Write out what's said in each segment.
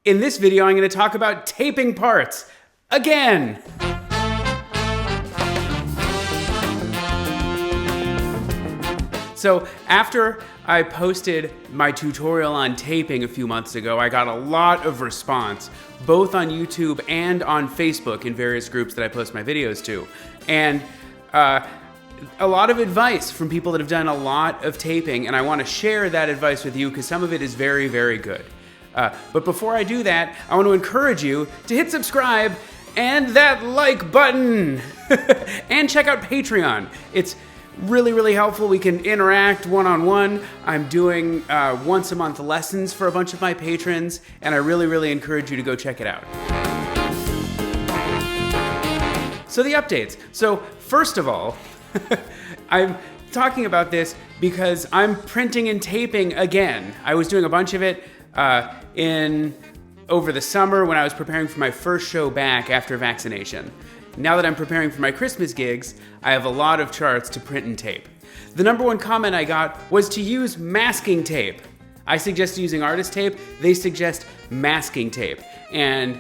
In this video, I'm going to talk about taping parts again. So after I posted my tutorial on taping a few months ago, I got a lot of response, both on YouTube and on Facebook in various groups that I post my videos to. And a lot of advice from people that have done a lot of taping, and I want to share that advice with you because some of it is very, very good. But before I do that, I want to encourage you to hit subscribe and that like button and check out Patreon. It's really, really helpful. We can interact one-on-one. I'm doing once a month lessons for a bunch of my patrons, and I really, really encourage you to go check it out. So the updates. So first of all, I'm talking about this because I'm printing and taping again. I was doing a bunch of it over the summer when I was preparing for my first show back after vaccination. Now that I'm preparing for my Christmas gigs, I have a lot of charts to print and tape. The number one comment I got was to use masking tape. I suggest using artist tape. They suggest masking tape. And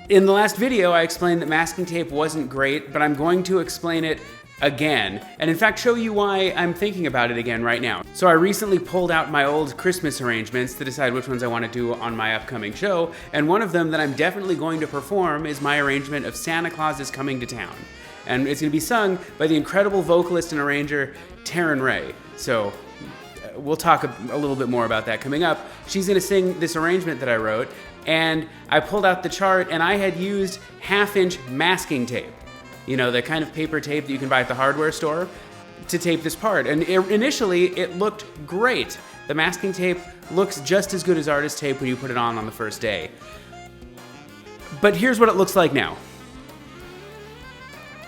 in the last video, I explained that masking tape wasn't great, but I'm going to explain it again, and in fact show you why I'm thinking about it again right now. So I recently pulled out my old Christmas arrangements to decide which ones I want to do on my upcoming show, and one of them that I'm definitely going to perform is my arrangement of Santa Claus is Coming to Town. And it's going to be sung by the incredible vocalist and arranger Taryn Ray. So we'll talk a little bit more about that coming up. She's going to sing this arrangement that I wrote, and I pulled out the chart and I had used 1/2-inch masking tape. You know, the kind of paper tape that you can buy at the hardware store, to tape this part. And initially, it looked great. The masking tape looks just as good as artist tape when you put it on the first day. But here's what it looks like now.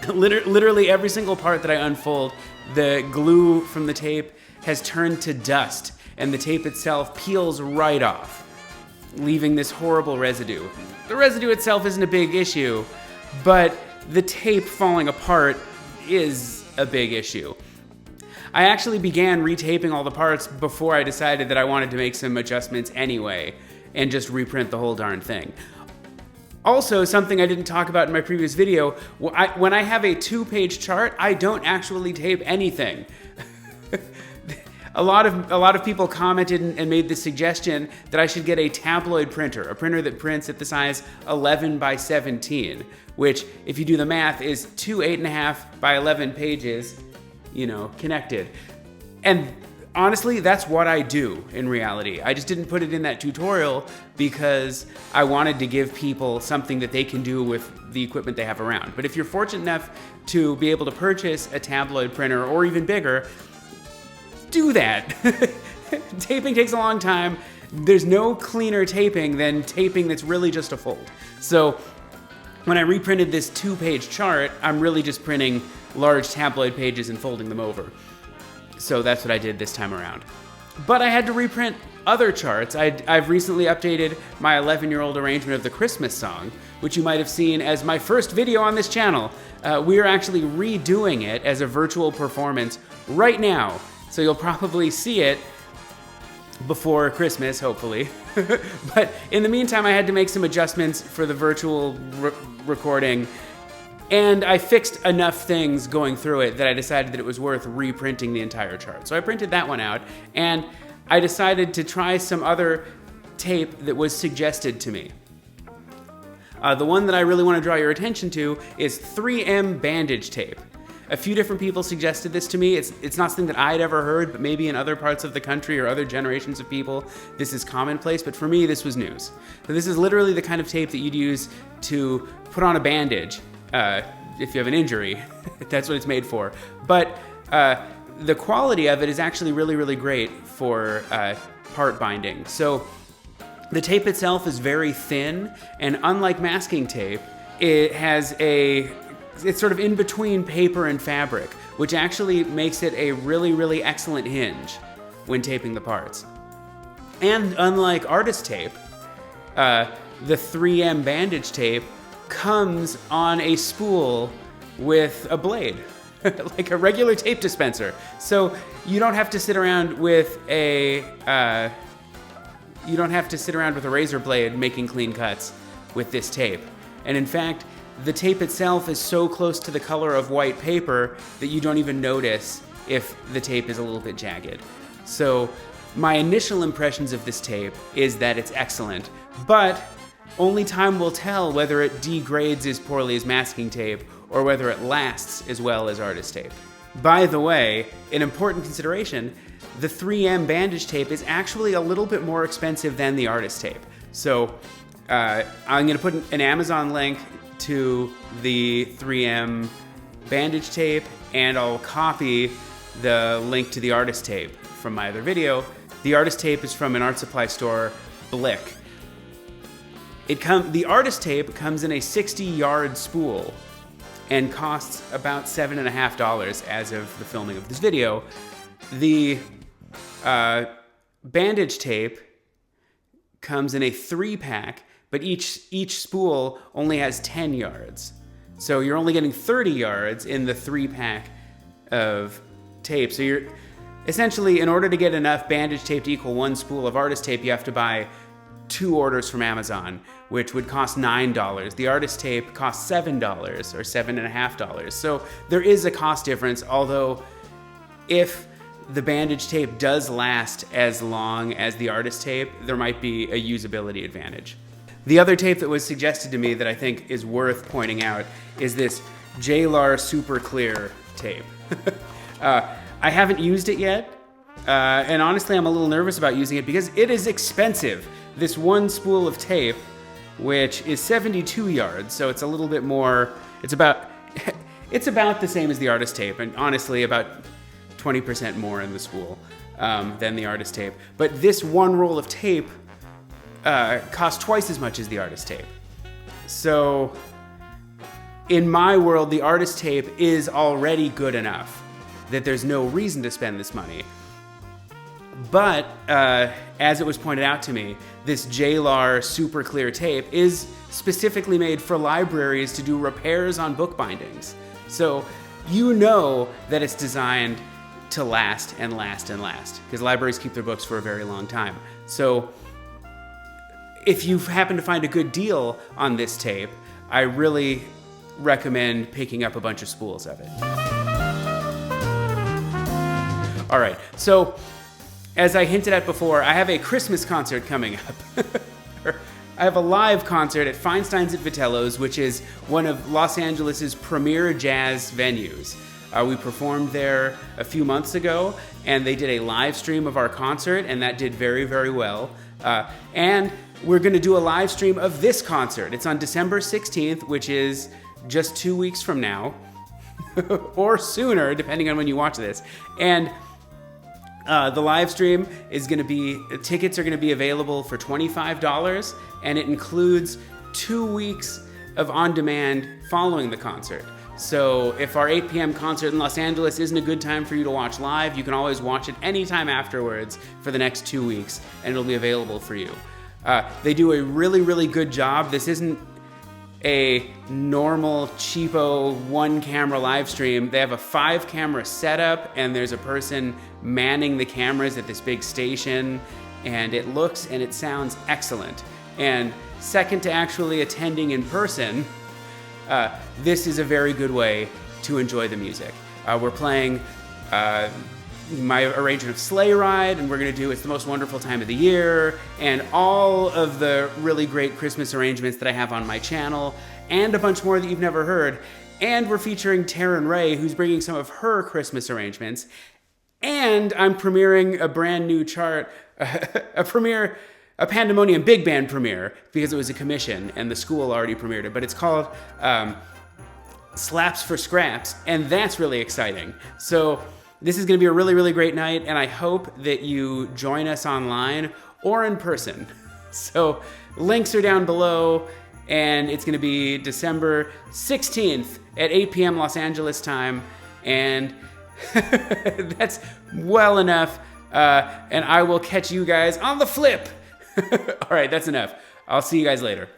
Literally every single part that I unfold, the glue from the tape has turned to dust, and the tape itself peels right off, leaving this horrible residue. The residue itself isn't a big issue, but the tape falling apart is a big issue. I actually began retaping all the parts before I decided that I wanted to make some adjustments anyway and just reprint the whole darn thing. Also, something I didn't talk about in my previous video, when I have a 2-page chart, I don't actually tape anything. A lot of people commented and made the suggestion that I should get a tabloid printer, a printer that prints at the size 11 by 17, which, if you do the math, is 2 8.5 by 11 pages, connected. And honestly, that's what I do in reality. I just didn't put it in that tutorial because I wanted to give people something that they can do with the equipment they have around. But if you're fortunate enough to be able to purchase a tabloid printer or even bigger, do that. Taping takes a long time. There's no cleaner taping than taping that's really just a fold. So when I reprinted this 2-page chart, I'm really just printing large tabloid pages and folding them over. So that's what I did this time around. But I had to reprint other charts. I've recently updated my 11-year-old arrangement of the Christmas song, which you might have seen as my first video on this channel. We are actually redoing it as a virtual performance right now. So you'll probably see it before Christmas, hopefully. But in the meantime, I had to make some adjustments for the virtual recording, and I fixed enough things going through it that I decided that it was worth reprinting the entire chart. So I printed that one out, and I decided to try some other tape that was suggested to me. The one that I really want to draw your attention to is 3M Bandage Tape. A few different people suggested this to me. It's not something that I'd ever heard, but maybe in other parts of the country or other generations of people, this is commonplace, but for me, this was news. So this is literally the kind of tape that you'd use to put on a bandage if you have an injury. That's what it's made for. But the quality of it is actually really, really great for part binding. So the tape itself is very thin, and unlike masking tape, it's sort of in between paper and fabric, which actually makes it a really, really excellent hinge when taping the parts. And unlike artist tape, the 3M bandage tape comes on a spool with a blade, like a regular tape dispenser. So you don't have to sit around with a You don't have to sit around with a razor blade making clean cuts with this tape. And in fact, the tape itself is so close to the color of white paper that you don't even notice if the tape is a little bit jagged. So my initial impressions of this tape is that it's excellent, but only time will tell whether it degrades as poorly as masking tape or whether it lasts as well as artist tape. By the way, an important consideration, the 3M bandage tape is actually a little bit more expensive than the artist tape. So I'm gonna put an Amazon link to the 3M bandage tape, and I'll copy the link to the artist tape from my other video. The artist tape is from an art supply store, Blick. The artist tape comes in a 60-yard spool and costs about $7.50 as of the filming of this video. The bandage tape comes in a 3-pack, but each spool only has 10 yards. So you're only getting 30 yards in the 3-pack of tape. So you're essentially, in order to get enough bandage tape to equal 1 spool of artist tape, you have to buy 2 orders from Amazon, which would cost $9. The artist tape costs $7 or $7.50. So there is a cost difference, although if the bandage tape does last as long as the artist tape, there might be a usability advantage. The other tape that was suggested to me that I think is worth pointing out is this Jaylar Super Clear tape. I haven't used it yet, and honestly I'm a little nervous about using it because it is expensive. This 1 spool of tape, which is 72 yards, so it's a little bit more, it's about the same as the artist tape, and honestly about 20% more in the spool than the artist tape. But this 1 roll of tape costs twice as much as the artist tape. So in my world, the artist tape is already good enough that there's no reason to spend this money. But as it was pointed out to me, this Jaylar Super Clear tape is specifically made for libraries to do repairs on book bindings. So you know that it's designed to last and last and last, because libraries keep their books for a very long time. So if you happen to find a good deal on this tape, I really recommend picking up a bunch of spools of it. All right, so as I hinted at before, I have a Christmas concert coming up. I have a live concert at Feinstein's at Vitello's, which is one of Los Angeles' premier jazz venues. We performed there a few months ago, and they did a live stream of our concert, and that did very, very well. And we're gonna do a live stream of this concert. It's on December 16th, which is just 2 weeks from now, or sooner, depending on when you watch this. And the live stream is going to be, tickets are going to be available for $25, and it includes 2 weeks of on-demand following the concert. So if our 8 p.m. concert in Los Angeles isn't a good time for you to watch live, you can always watch it anytime afterwards for the next 2 weeks, and it'll be available for you. They do a really, really good job. This isn't a normal, cheapo, 1-camera live stream. They have a 5-camera setup, and there's a person manning the cameras at this big station, and it looks and it sounds excellent. And second to actually attending in person, this is a very good way to enjoy the music. We're playing my arrangement of Sleigh Ride, and we're gonna do It's the Most Wonderful Time of the Year, and all of the really great Christmas arrangements that I have on my channel, and a bunch more that you've never heard. And we're featuring Taryn Ray, who's bringing some of her Christmas arrangements. And I'm premiering a brand new chart, a Pandemonium Big Band premiere, because it was a commission and the school already premiered it, but it's called Slaps for Scraps, and that's really exciting. So this is gonna be a really, really great night, and I hope that you join us online or in person. So links are down below, and it's gonna be December 16th at 8 p.m. Los Angeles time, and that's well enough, and I will catch you guys on the flip. All right, that's enough. I'll see you guys later.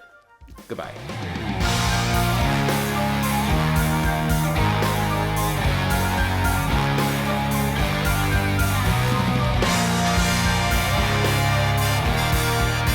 Goodbye.